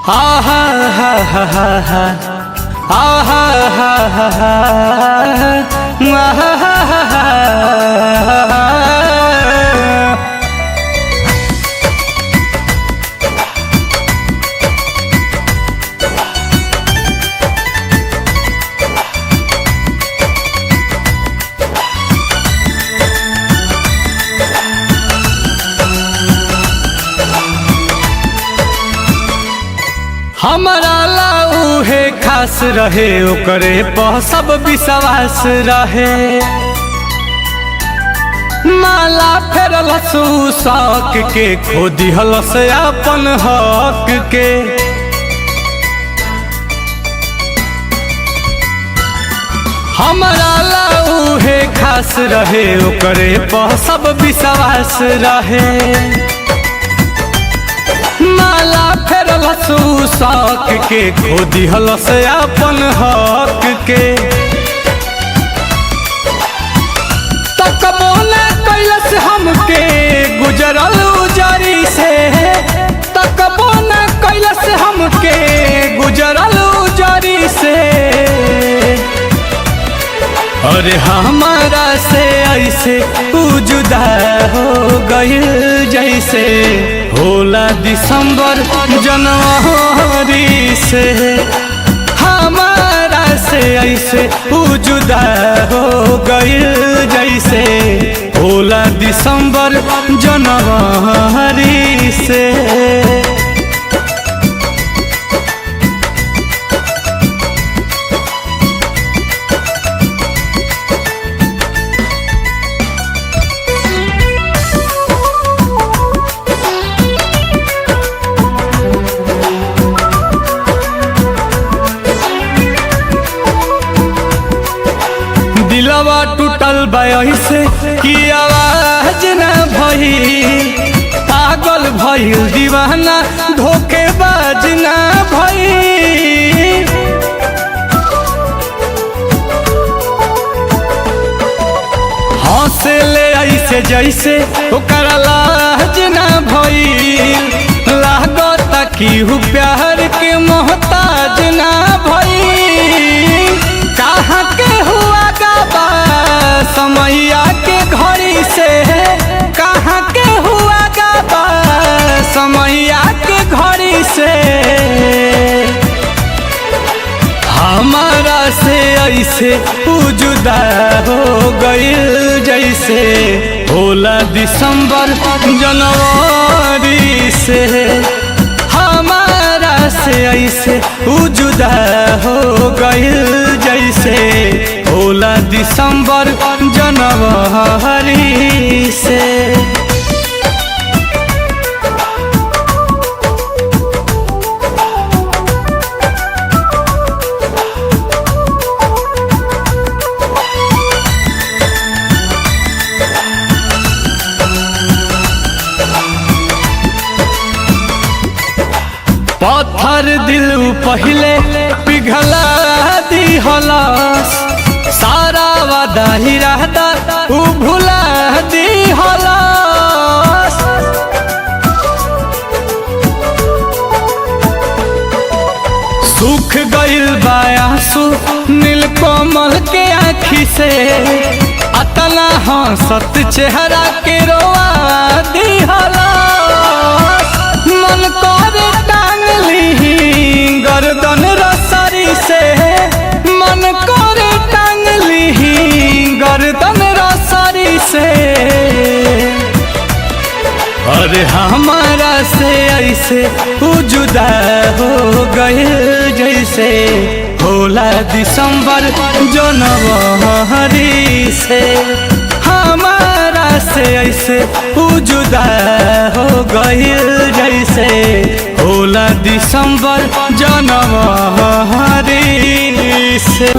हा हा हा हा हा हा हा हा हा हा। हमारा लाऊ है खास रहे ओकरे पर सब विश्वास रहे। माला फेरलस शौक के खो दिहलस अपन हक के। हमारा लाऊ है खास रहे ओकरे पर सब विश्वास रहे। माला फेरलस शौक के खो दिहलस अपन हक के। तकबो न कैलस हमके गुजरल उजरी से। तकबो न कैलस हमके गुजरल उजरी से। अरे हमारा से ऐसे जुदा हो गइल जैसे होला दिसंबर जनवरी से। हमारा से ऐसे जुदा हो गइल जैसे होला दिसंबर जनवरी से। दिलवा टूटल से कि आवाज न भई। पागल भइल दीवाना धोखेबाज न भई। हंसे ले ऐसे जैसे ओकरा लाज न भई। लागत कि हूँ प्यार के मोहताज न भई। कहाँ के हुआ समैया के घड़ी से। कहाँ के हुआ गाबा समैया के घड़ी से। हमारा से ऐसे जुदा हो गइल जैसे होला दिसंबर जनवरी से। हमारा से ऐसे जुदा हो गइल जैसे होला दिसंबर जनवरी से। पत्थर दिल पहले पिघला दिहलस। सारा वादा ही रहता उ भुला दिहलस। सूख गइल बायासु नीलकमल के आँखी से। अतना हंसत चेहरा के रोआ दिहलस। मन करे टांग ली गर्दन रसरी से। मन करे टांग ली गर्दन रसरी से। अरे हमारा से ऐसे जुदा हो गए जैसे होला दिसंबर जनवरी से। हमारा से ऐसे जुदा हो गए जैसे होला दिसंबर जनवरी से।